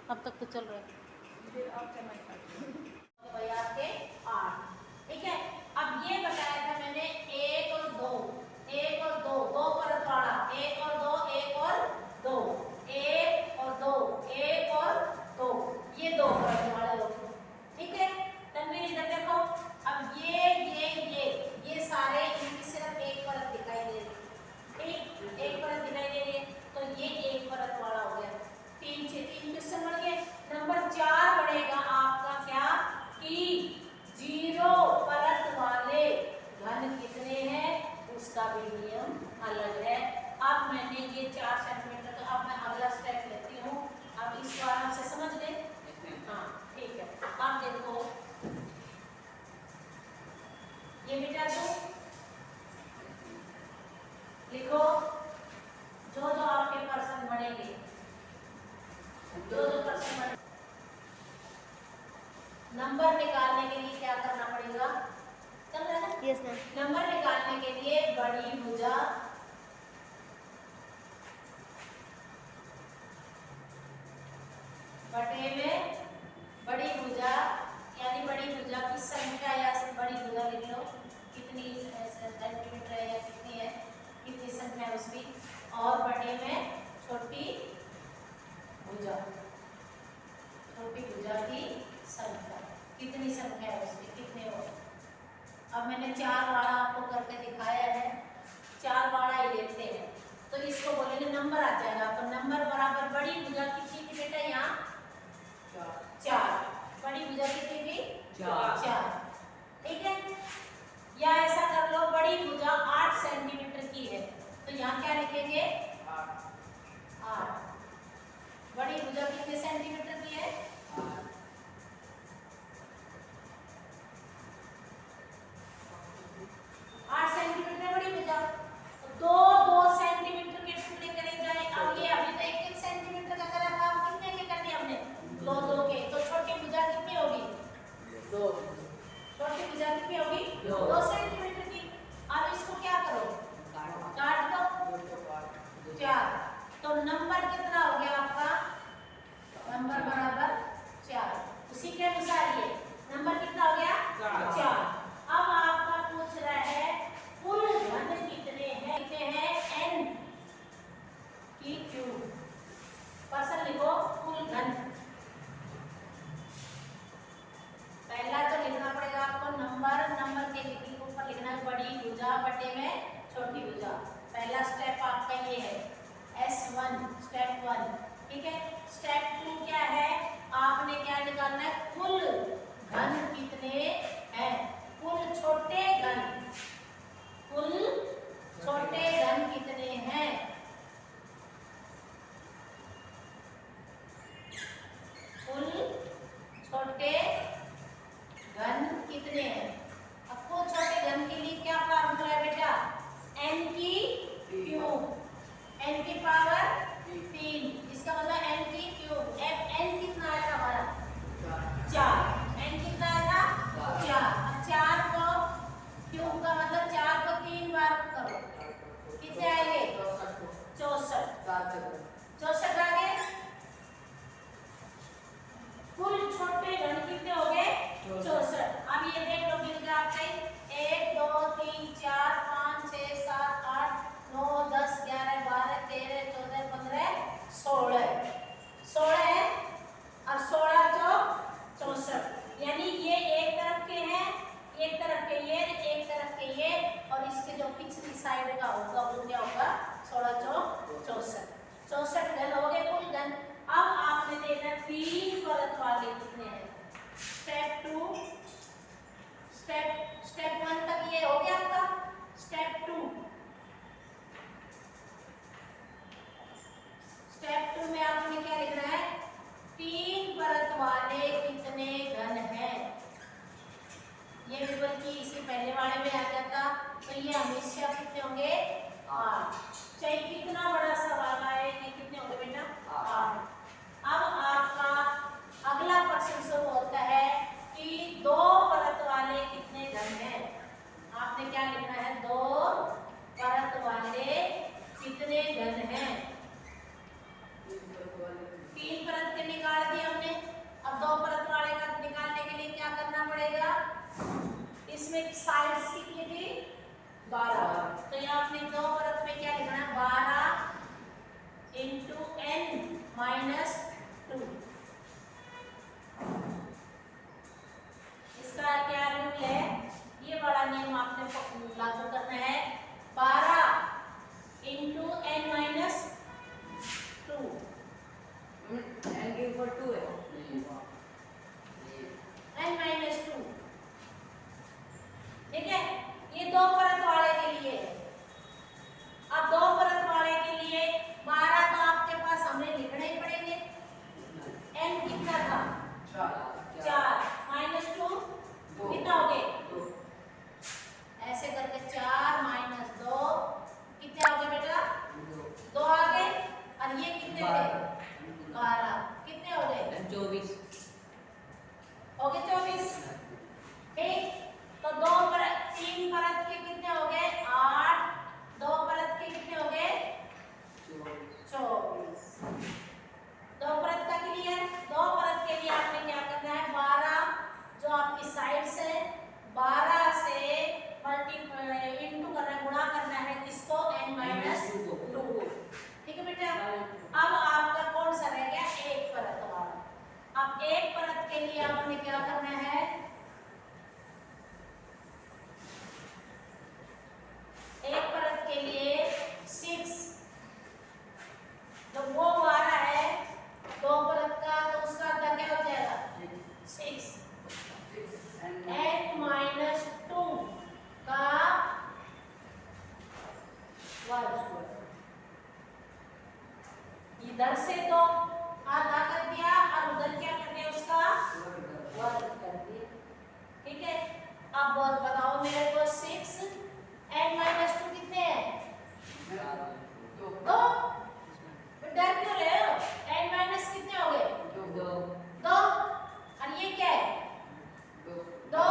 अब तक तो चल रहा है। भाई आपके 8, ठीक है। अब ये बताया था मैंने 1 और 2, 1 और 2, 2 परत वाला, 1 और 2, 1 और 2, 1 और 2, 1 और 2, ये 2 परत वाले होते, ठीक है। तनवीर इधर देखो, अब ये सारे इनकी सिर्फ एक परत दिखाई दे रही है, एक परत दिखाई दे रही है, तो ये एक परत वाला हो गया। 3 क्वेश्चन बढ़ गए। नंबर 4 बढ़ेगा आपका क्या कि 0 परत वाले घन कितने हैं, उसका भी नियम अलग है। अब मैंने ये 4 सेंटीमीटर का, अब मैं अगला स्टेप लेती हूँ। अब इसको आराम से समझ ले। हाँ ठीक है। अब देखो ये बेटा दो लिखो, जो आपके पर्सन बढ़ेंगे, जो पर्सन बढ़ेंगे, नंबर निकालने के लिए क्या करना पड़ेगा, चल रहा है? Yes ma'am. नंबर निकालने के लिए बड़ी भुजा बटे में बड़ी भुजा, यानी बड़ी भुजा की संख्या, या बड़ी भुजा लिख लो कितनी सेंटीमीटर है या कितनी है, कितनी संख्या है उसकी, और बटे में छोटी भुजा, छोटी भुजा की संख्या, कितनी संख्या है उसकी, कितने हो। अब मैंने 4 वाला आपको करके दिखाया है, 4 वाला ही लेते हैं, तो इसको बोलेंगे नंबर आ जाएगा। तो नंबर बराबर बड़ी भुजा कितनी थी बेटा, यहाँ 4, बड़ी भुजा कितनी थी 4, ठीक है। या ऐसा कर लो, बड़ी भुजा 8 सेंटीमीटर की है, तो यहाँ क्या लिखेंगे 8। बड़ी भुजा कितने सेंटीमीटर की है, 8 सेंटीमीटर बड़ी भुजा, तो 2 सेंटीमीटर के टुकड़े करे जाए। अब ये अभी तो 1 सेंटीमीटर का करा था, अब कितने के करने हमने 2 के, तो छोटी भुजा कितनी होगी 2, छोटी भुजा कितनी होगी 2 सेंटीमीटर की। अब इसको क्या करो, काट दो 4, तो नंबर कितना हो गया आपका, नंबर बराबर 4, उसी के अनुसार ये नंबर कितना हो गया 4। अब आपका पूछ रहा है कुल घन कितने हैं, कितने हैं n की क्यूब, पर्सन लिखो कुल घन। पहला तो लिखना पड़ेगा आपको नंबर के ऊपर लिखना है बड़ी भुजा बटे में छोटी भुजा। पहला स्टेप आपका ये है S1, स्टेप 1, ठीक है। स्टेप 2 क्या है, आपने क्या निकालना है, कुल घन कितने हैं, कुल छोटे घन, कुल छोटे घन कितने हैं, कुल छोटे घन कितने हैं। अब कुल छोटे घन के लिए क्या फार्मूला है बेटा, n की क्यूब, n की पावर 3, इसका मतलब n की क्यूब। n कितना आया था हमारा 4, n कितना आया था 4। अब 4 को क्यूब का मतलब 4 को 3 बार करो, कितने आएंगे 64, 64 आ गए। कुल छोटे घन कितने हो गए 64। अब ये देख लो मिल गया आपका 1 2 3 4 5 6 7 8 9 10 11 12 13 14 15 16, 16 है, और 16 जो 64, यानी ये एक तरफ के हैं, एक तरफ के ये, एक तरफ के ये, और इसके जो पिछली साइड का होगा वो क्या होगा 16 64, 64 घन हो गए कुल घन। अब आपने देखना 3 परत वाले कितने हैं। स्टेप 2, स्टेप 1 तक ये हो गया आपका। स्टेप 2 में आपने क्या लिखना है, 3 परत वाले कितने घन हैं। ये भी बल्कि इसी पहले वाले में आ जाता, तो ये हमेशा कितने होंगे 8, चाहे कितना बड़ा सवाल आए, ये कितने होंगे बेटा 8। अब आपका अगला प्रश्न शुरू होता है कि 2 परत वाले कितने घन हैं। आपने क्या लिखना है, 2 परत वाले कितने घन हैं। 3 परत के निकाल दी हमने। अब दो परत वाले का निकालने के लिए क्या करना पड़ेगा, इसमें साइड्स कितनी थी 12, तो यहाँ अपने दो परत में क्या लिखना है 12 इंटू n माइनस 2। इसका क्या रूल है, ये बड़ा नियम आपने लागू करना है, 12 इंटू n माइनस 2। n के ऊपर 2 है, n माइनस 2, ठीक है। ये दो परत वाले के लिए है। अब दो परत वाले के लिए 12 तो आपके पास हमें लिखने ही पड़ेंगे। n कितना था 4 माइनस 2 कितना हो गए, ऐसे करके 4 माइनस 2 कितने हो गए बेटा 2 आ गए, और ये कितने थे 12, कितने हो गए 24 हो गए 24, ठीक। तो दो परत, तीन परत के कितने हो गए 8, दो परत के कितने हो गए 24। दो परत का क्लियर। दो परत के लिए आपने क्या करना है 12 जो आपकी साइड्स है 12 से इंटू करना है, गुणा करना है किसको n माइनस 2, ठीक है बेटा। अब आपका कौन सा रह गया एक परत वाला। अब एक परत के लिए आपने क्या करना है, एक परत के लिए 6, तो वो 12 है दो परत का, तो उसका क्या हो जाएगा 6 n माइनस 2 का वर्ग। इधर से तो आधा कर दिया और उधर क्या कर दिया उसका वर्ग कर दिया, ठीक है। अब और बताओ मेरे को 6 n माइनस 2 कितने हैं 2, डर क्यों रहे हो, n माइनस कितने हो गए 2, और ये क्या है 2,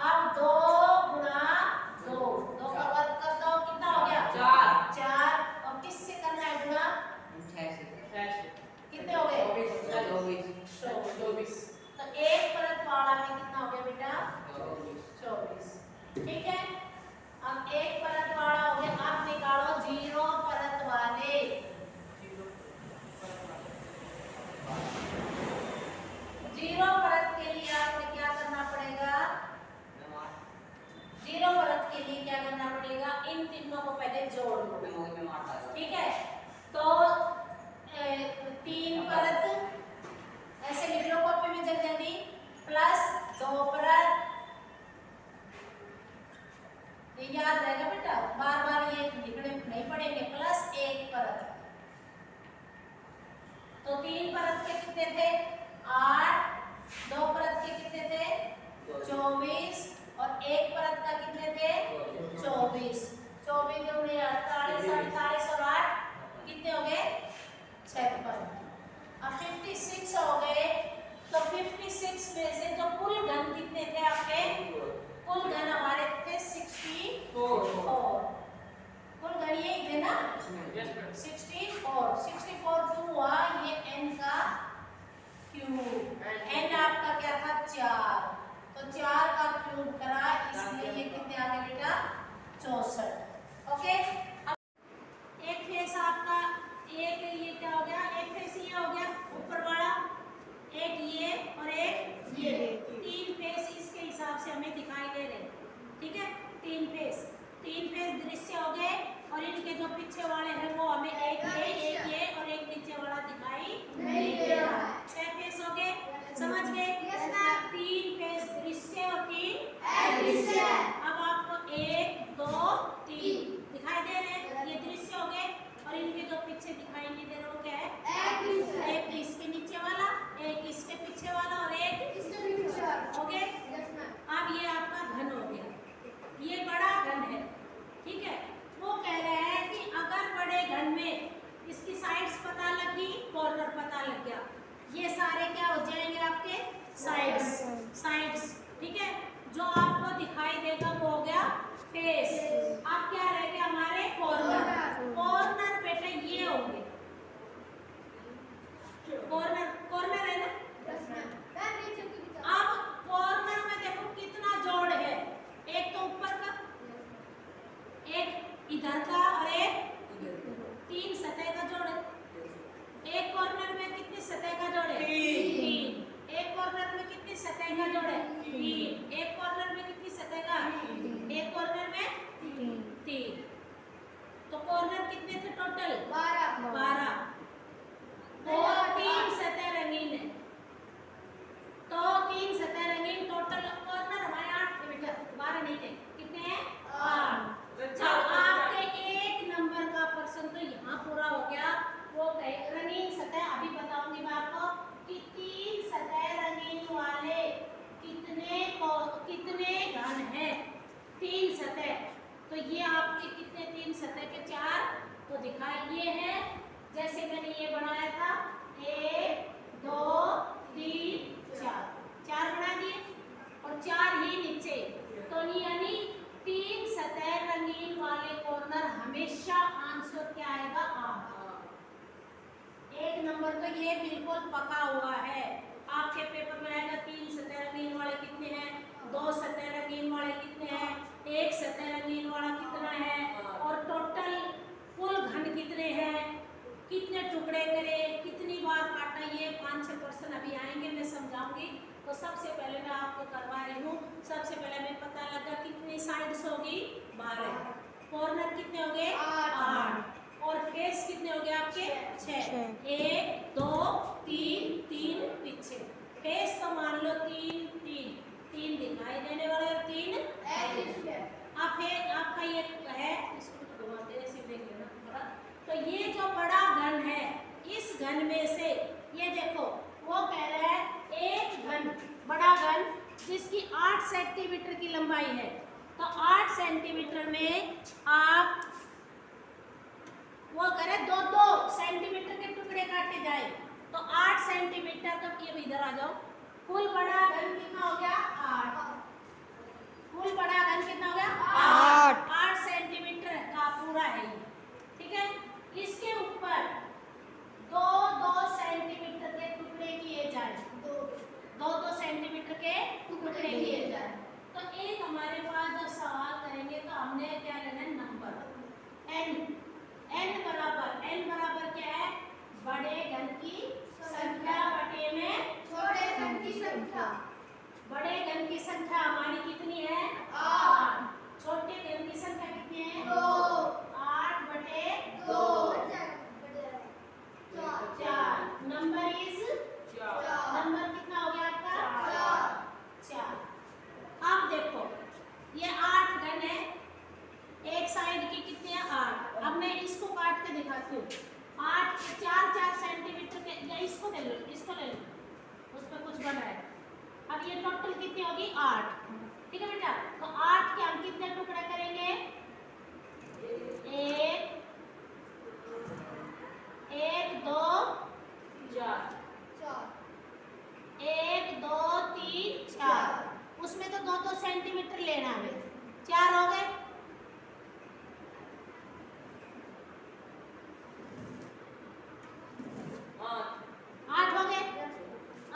अब 2 गुणा 2, 2 का वर्ग कर दो कितना हो गया 4, और किससे करना है गुणा कितने हो गए 24। तो एक परत वाला में कितना हो गया बेटा 24, ठीक है। अब एक परत वाला हो गया, आप निकालो जीरो परत वाले। जीरो परत के लिए आपने क्या करना पड़ेगा, जीरो परत के लिए क्या करना पड़ेगा, इन तीनों को पहले जोड़ लो, ठीक है। तो 3 परत ऐसे लिख लो कॉपी में जल्दी, प्लस 2 परत, ये याद रहेगा बेटा, बार बार ये लिखने नहीं पड़ेंगे, प्लस 1 परत। तो 3 परत के कितने थे 8, 2 परत के कितने थे 24, और 1 परत का कितने थे 24, 24 दूनी 48, 48 और 8 कितने हो गए 56। अब 56 हो गए, तो 56 में से जो कुल घन कितने थे आपके, कुल घन हमारे थे 64, कुल घन यही थे ना 64 क्यों हुआ, ये n का क्यूब, n आपका क्या था 4, तो 4 का क्यूब करा, इसलिए ये कितने आ गए बेटा 64, ओके। अब एक फेस आपका, एक ये क्या हो गया, एक फेस ये हो गया ऊपर वाला, एक ये और एक ये, 3 फेस इसके हिसाब से हमें दिखाई दे रहे, ठीक है। 3 फेस दृश्य हो गए, और इनके जो पीछे वाले हैं वो हमें एक ये और एक नीचे वाला दिखाई नहीं दे रहा है। 6 फेस हो गए, समझ गए 3 फेस दृश्य और 3 अदृश्य। अब आपको 1 2 3 दिखाई दे रहे हैं, ये दृश्य हो गए, और इनके जो पीछे दिखाई नहीं दे रहा वो क्या है, एक तो इसके नीचे वाला, एक इसके पीछे वाला, और एक इसके पीछे वाला, हो गए। अब ये आपका घन हो गया, ये बड़ा घन है, ठीक है। वो कह रहे हैं कि अगर बड़े घन में इसकी साइड्स पता लगी, कॉर्नर पता लग गया, ये सारे क्या हो जाएंगे आपके साइड्स, ठीक है। जो आपको दिखाई देगा वो हो गया फेस। अब क्या रह गया हमारे कॉर्नर बेटा, ये होंगे कॉर्नर बिल्कुल पका हुआ है। आपके पेपर में आएगा 3 सतह रंगीन वाले कितने हैं, 2 सतह रंगीन वाले कितने हैं, 1 सतह रंगीन वाला कितना है, और टोटल कुल घन कितने हैं, कितने टुकड़े करे, कितनी बार काटा, ये 5-6 क्वेश्चन अभी आएंगे, मैं समझाऊंगी। तो सबसे पहले मैं आपको करवा रही हूँ। सबसे पहले हमें पता लगा कितनी साइड्स होगी, 12, कॉर्नर कितने हो गए, 8, और फेस कितने हो गए आपके, 6, 1 2 3 3 पीछे। फेस तो मान लो 3 3 3 दिखाई देने वाले और 3 आप है, आपका ये है, इसको घुमाते ऐसे देख लेना थोड़ा। तो ये जो बड़ा घन है, इस घन में से ये देखो वो कह रहा है एक घन, बड़ा घन जिसकी 8 सेंटीमीटर की लंबाई है, तो 8 सेंटीमीटर में आप वो करे 2-2 सेंटीमीटर के टुकड़े काटे जाए, तो 8 सेंटीमीटर तक, ये भी इधर आ जाओ। कुल बड़ा घन कितना हो गया, 8। कुल बड़ा घन कितना हो गया, 8 सेंटीमीटर का पूरा है ये, ठीक है। इसके ऊपर 2-2 सेंटीमीटर के टुकड़े किए जाए, 2-2 सेंटीमीटर के टुकड़े किए जाए। तो एक हमारे पास जब सवाल करेंगे तो हमने क्या लेना है, नंबर n बराबर क्या है, बड़े घन की संख्या बटे में छोटे घन की संख्या। बड़े घन की संख्या हमारी कितनी है, 8। छोटे घन की संख्या कितनी है, 2। 8 बटे 2 4। Number is 4। नंबर कितना हो गया आपका, 4। अब देखो ये 8 घन है, एक साइड की कितने हैं, 8। अब मैं इसको काट के दिखाती हूँ। 8 4 सेंटीमीटर के, या इसको ले लो, इसको ले लो, उस पर कुछ बना है। अब ये टोटल कितनी होगी, 8, ठीक है बेटा। तो 8 के हम कितने टुकड़े करेंगे, 1 2 4, 1 2 3 4। उसमें तो 2-2 सेंटीमीटर लेना है, 4 हो गए। 8 हो गए।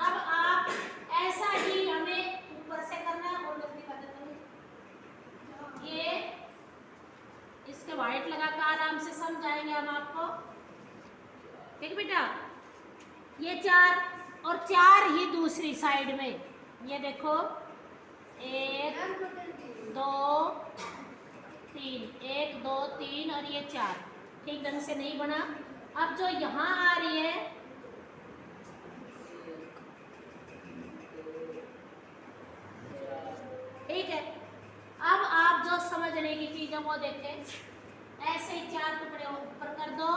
अब आप ऐसा ही हमें ऊपर से करना है, और जल्दी कर देता हूँ। ये इसके वाइट लगाकर आराम से समझाएंगे हम आपको, ठीक बेटा। ये 4 और 4 ही दूसरी साइड में, ये देखो 1 2 3, 1 2 3 और ये 4 ठीक ढंग से नहीं बना। अब जो यहाँ आ रही है, ठीक है। अब आप जो समझने की चीज है वो देखें, ऐसे ही 4 टुकड़े ऊपर कर दो,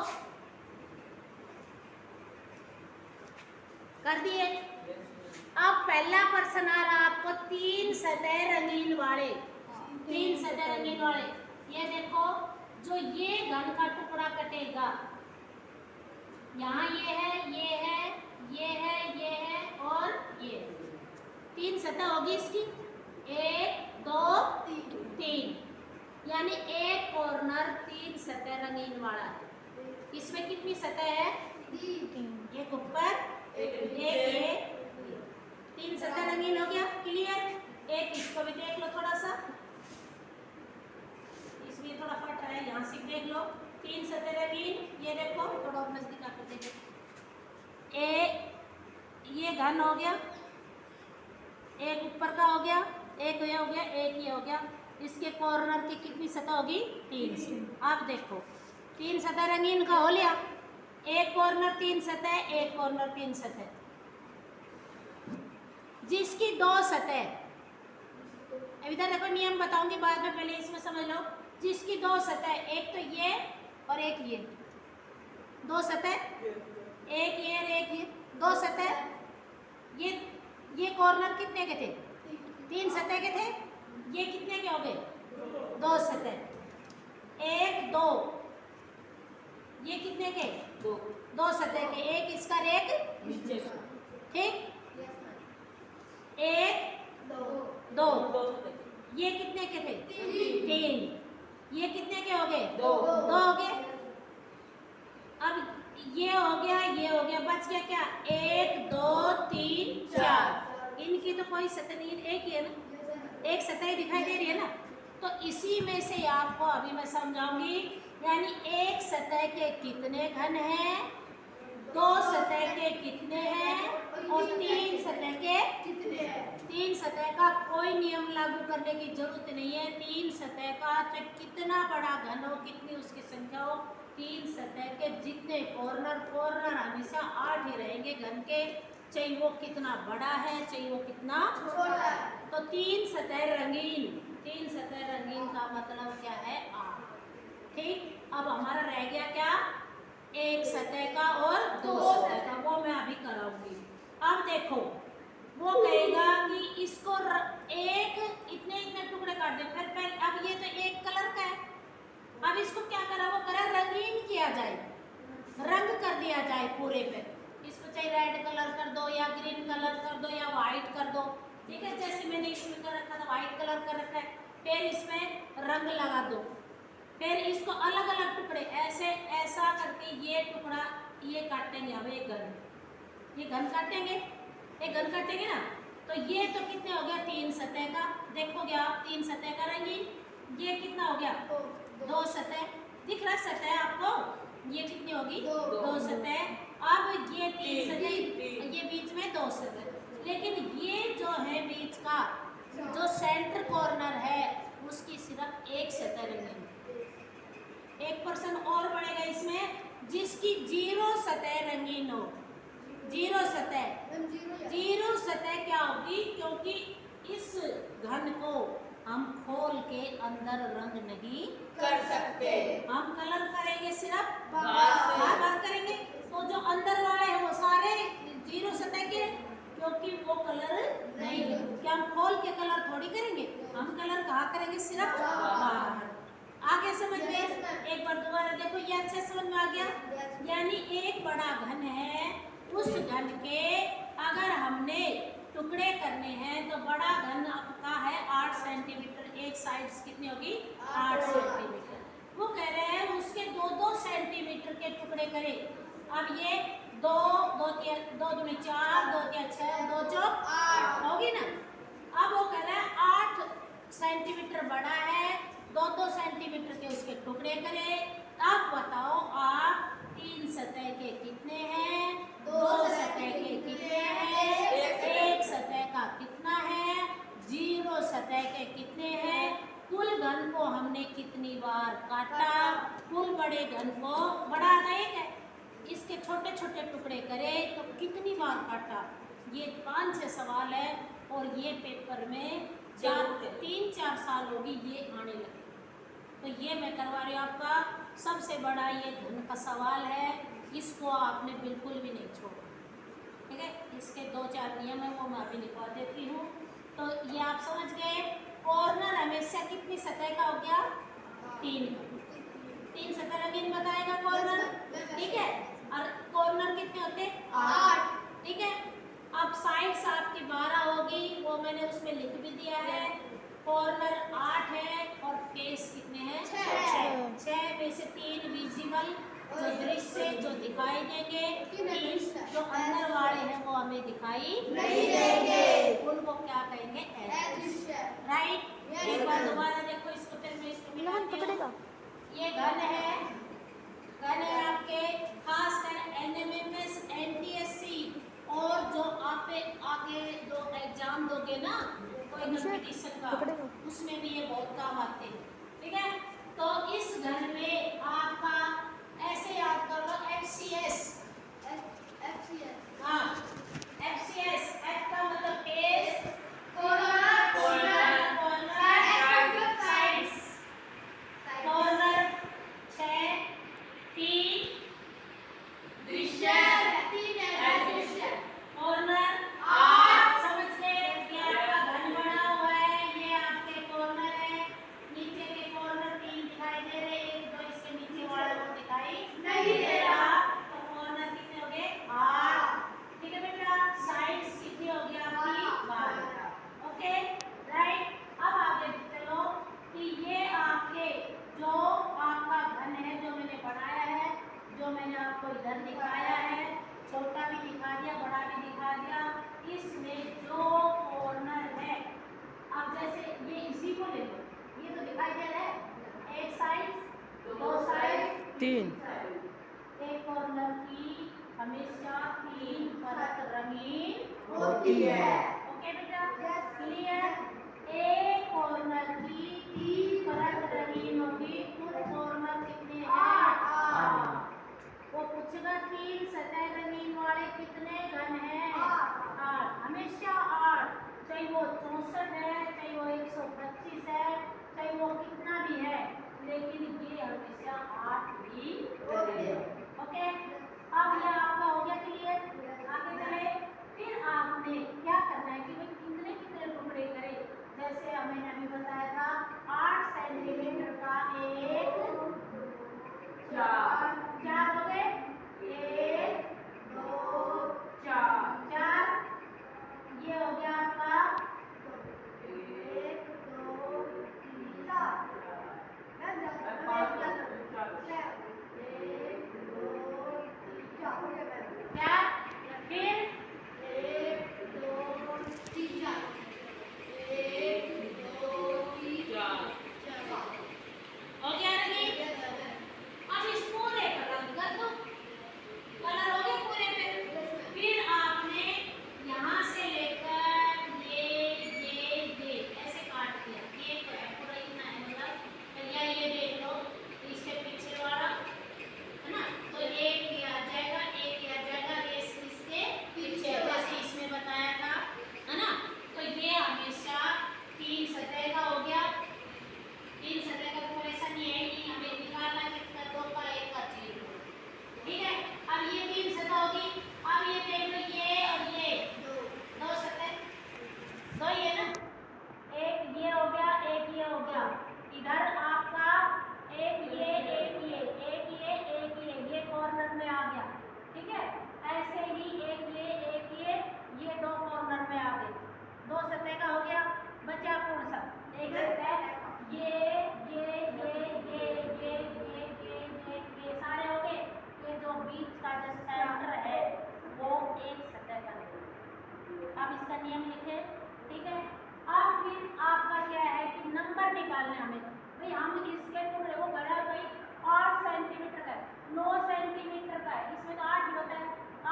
कर दिए। अब पहला प्रश्न आ रहा आपको 3 सतह रंगीन वाले, 3 सतह रंगीन वाले। ये देखो जो ये घन का टुकड़ा कटेगा, यहाँ ये है, ये है, ये है, ये है और ये 3 सतह होगी इसकी, 1 2 3, यानी एक कॉर्नर 3 सतह रंगीन वाला है। इसमें कितनी सतह है, 3, एक ऊपर एक ये, 3 सतह रंगीन हो गया, क्लियर। एक इसको भी देख लो थोड़ा सा, इसमें थोड़ा फट रहा है, यहाँ से देख लो 3 सतह रंगीन। ये देखो थोड़ा और नजदीक आकर देखो, ये घन हो गया, एक ऊपर का हो गया, एक ये हो गया, एक ये हो गया। इसके कॉर्नर की कितनी सतह होगी, 3। आप देखो 3 सतह रंगीन का हो लिया, एक कॉर्नर 3 सतह, एक कॉर्नर 3 सतह। जिसकी 2 सतह, इधर देखो नियम बताऊंगी बाद में, पहले इसमें समझ लो। जिसकी 2 सतह, एक तो ये और एक ये, 2 सतह, एक ये और एक ये, 2 सतह। ये कॉर्नर कितने के थे, 3 सतह के थे। ये कितने के हो गए, 2 सतह, 1 2। ये कितने के, 2 सतह के, एक इसका एक नीचे का, ठीक। 1 2, ये कितने के थे, 3। ये कितने के हो गए, 2 हो गए। अब ये हो गया, ये हो गया, बच गया क्या? 1 2 3 4। इनकी तो कोई सतह नहीं, एक ही है ना, एक सतह दिखाई दे रही है ना। तो इसी में से आपको अभी मैं समझाऊंगी, यानी एक सतह के कितने घन हैं, 2 सतह के कितने हैं और 3 सतह के कितने हैं। 3 सतह का कोई नियम लागू करने की जरूरत नहीं है। 3 सतह का चाहे कितना बड़ा घन हो, कितनी उसकी संख्या हो, 3 सतह के जितने कॉर्नर हमेशा 8 ही रहेंगे घन के, चाहे वो कितना बड़ा है चाहे वो कितना छोटा है। तो 3 सतह रंगीन, 3 सतह रंगीन का मतलब क्या है? 8। ठीक, अब हमारा रह गया क्या? एक सतह का और 2 सतह का, वो मैं अभी कराऊंगी। अब देखो, वो कहेगा कि इसको एक इतने इतने टुकड़े काट दे। फिर पहले, अब ये तो एक कलर का है, अब इसको क्या करा? वो करा रंगीन किया जाए, रंग कर दिया जाए पूरे पे। इसको चाहे रेड कलर कर दो या ग्रीन कलर कर दो या व्हाइट कर दो, ठीक है। जैसे मैंने इसमें कर रखा था, व्हाइट कलर कर रखा है, फिर इसमें रंग लगा दो। फिर इसको अलग अलग टुकड़े ऐसे ऐसा करके ये टुकड़ा ये काटेंगे। अब एक घन, ये घन काटेंगे, एक घन काटेंगे ना। तो ये तो कितने हो गया? 3 सतह का। देखोगे आप 3 सतह का रंगीन। ये कितना हो गया? 2 सतह। दिख रहा सतह आपको? ये कितनी होगी? 2 सतह। अब ये 3 सतह, ये बीच में 2 सतह। लेकिन ये जो है बीच का जो सेंटर कॉर्नर है उसकी सिर्फ एक सतह रंगीन। 1% और बढ़ेगा इसमें, जिसकी 0 सतह रंगीन हो। 0 सतह, 0 सतह क्या होगी? क्योंकि इस घन को हम खोल के अंदर रंग नहीं कर सकते, हम कलर करेंगे सिर्फ बाहर बाहर करेंगे। तो जो अंदर वाले हैं वो सारे 0 सतह के, क्योंकि वो कलर नहीं है। क्या हम खोल के कलर थोड़ी करेंगे? हम कलर कहाँ करेंगे? सिर्फ बाहर। आगे समझ गए? एक बार दोबारा देखो, ये अच्छे समझ में आ गया। यानी एक बड़ा घन है, उस घन के अगर हमने टुकड़े करने हैं तो बड़ा घन आपका है 8 सेंटीमीटर। एक साइड कितनी होगी? 8 सेंटीमीटर। वो कह रहे हैं उसके 2-2 सेंटीमीटर के टुकड़े करें। अब ये 2 2 3 2 दूनी 4 2 3 6 2 चौक 8 होगी ना। अब वो कह रहा है 8 सेंटीमीटर बड़ा है, 2-2 सेंटीमीटर के उसके टुकड़े करें। अब बताओ आप 3 सतह के कितने हैं, 2 सतह के कितने हैं, एक सतह का कितना है, 0 सतह के कितने हैं, कुल घन को हमने कितनी बार काटा, कुल बड़े घन को, बड़ा एक है, इसके छोटे छोटे टुकड़े करें तो कितनी बार काटा। ये 5-6 सवाल है और ये पेपर में 3-4 साल होगी ये आने लगे। तो ये मैं करवा रही हूँ आपका सबसे बड़ा ये घन का सवाल है, इसको आपने बिल्कुल भी नहीं छोड़ा, ठीक है। इसके 2-4 नियम है वो मैं अभी लिखवा देती हूँ। तो ये आप समझ गए। कॉर्नर हमेशा कितनी सतह का हो गया? 3 सतह रंगीन बताएगा कॉर्नर, ठीक है। और कॉर्नर कितने होते? 8, ठीक है। अब साइड्स आपकी 12 होगी, वो मैंने उसमें लिख भी दिया है। कॉर्नर 8 है और फेस कितने हैं? 6 में से 3 विजिबल जो दृश्य जो दिखाई देंगे, 3 जो अंदर वाले हैं वो हमें दिखाई नहीं देंगे, उनको क्या कहेंगे? अदृश्य, राइट। एक बार दोबारा देखो इसको, फिर मैं इसको पकड़ेगा। ये घन है आपके, खासकर एनएमएमएस एनटीएससी और जो आप आगे जो एग्जाम दोगे ना कोई कंपटीशन का, उसमें भी ये बहुत काम आते हैं, ठीक है। तो इस घन में आपका ऐसे याद कर लो FCS, हाँ FCS, F का मतलब फेस, कॉर्नर, साइड्स, कॉर्नर 6, 3 दृश्य, कॉर्नर 8। समझ गए? ये आपका घन बना हुआ है, ये आपके कॉर्नर है, नीचे के कॉर्नर 3 दिखाई दे रहे हैं, एक दो इसके नीचे वाला को दिखाई नहीं दे रहा, तो कॉर्नर कितने हो गए? 8, ठीक है बेटा। 3 एक कॉर्नर की हमेशा 3 परत रंगीन होती है। ओके बेटा, क्लियर। एक कॉर्नर की 3 परत रंगीन होगी, कुल कॉर्नर कितने हैं? 8। वो पूछेगा 3 सतह रंगीन वाले कितने घन हैं? 8। हमेशा 8, चाहे वो 64 है, चाहे वो 125 है, चाहे वो कितना भी है, लेकिन ये हमेशा 8 ही होंगे। ओके, अब ये आपका हो गया क्लियर। आगे चले, फिर आपने क्या करना है कि भाई कितने कितने टुकड़े करें। जैसे मैंने अभी बताया था 8 सेंटीमीटर का एक 4 हो गए, 1 2 4, ये हो गया आपका 1 2 3 4, 1 2 3 4, फिर 1 2 3 4, 1 2 3 4 हो गया रंगीन। अब इस पूरे का रंग कर दो, कलर हो गए पूरे पे। फिर आपने यहाँ से लेकर ये ऐसे काट दिया, ये तो है पूरा इतना है, मतलब या ये देख लो इसके पीछे वाला है ना, तो एक ये आ जाएगा, एक ये आ जाएगा, ये इसके पीछे जैसे इसमें बताया था, है ना। तो ये हमेशा 3 सतह का हो गया। 3 सतह का क्वेश्चन ये है कि हमें निकालना कितना, 2 का 1 का 0, ठीक है। अब ये 3 सतह होगी। अब ये देख लो, ये और ये 2 सतह, 2 ये ना, एक ये हो गया, एक ये हो गया। इधर आपका एक ये एक ये एक ये एक ये कॉर्नर में आ गया, ठीक है। ऐसे ही एक ये 2 कॉर्नर में आ गए, 2 सतह का हो गया। बचा कौन सा? एक सतह, ये सारे हो गए। ये जो बीच का जो सेंटर है वो एक सतह का है। अब इसका नियम लिखे, ठीक है। अब फिर आपका क्या है कि नंबर निकालने हमें, भाई हम इसके टुकड़े वो बड़ा भाई 8 सेंटीमीटर का है, 9 सेंटीमीटर का है, इसमें तो 8 ही होता है।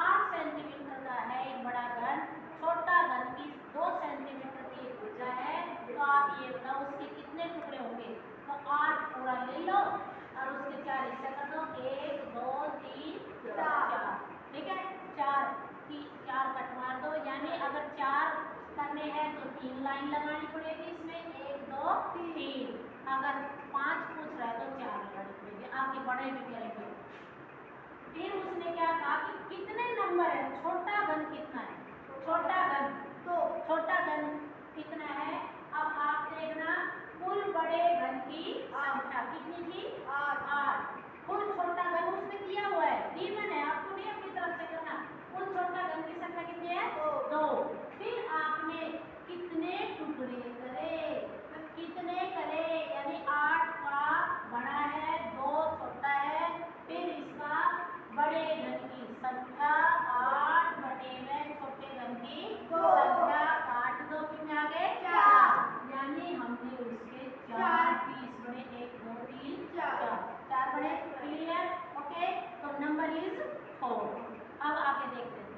8 सेंटीमीटर का है एक बड़ा घन, छोटा घन की 2 सेंटीमीटर की एक भुजा है। तो आप ये बताओ उसके कितने टुकड़े होंगे? तो 8 पूरा ले लो और उसके 4 हिस्से कर दो, 1 2 3 4, ठीक है। 4 कट मार दो, यानी अगर 4 करने हैं तो 3 लाइन लगानी पड़ेगी इसमें, 1 2 3। अगर 5 पूछ रहा है तो 4 लगानी पड़ेगी, आगे बढ़े भी करेंगे। फिर उसने क्या कहा कि कितने नंबर है, छोटा घन कितना है? छोटा घन, तो छोटा घन कितना है? अब आप देखना, कुल बड़े घन की संख्या कितनी थी? 8। कुल छोटा घन उसमें दिया हुआ है, गिवन है, आपको नहीं अपनी तरफ से करना। कुल छोटा घन की संख्या कितनी है? 2। फिर आपने कितने टुकड़े करे? कितने करे, यानी 8 का बड़ा है, 2 छोटा है, फिर इसका बड़े घन की संख्या 8 बटे में छोटे घन की संख्या काट दो, कितने आ गए? 4। यानी हमने उसके 4 पीस बने, 1 2 3 4 बने। क्लियर? ओके, तो नंबर इज 4। अब आगे देखते हैं।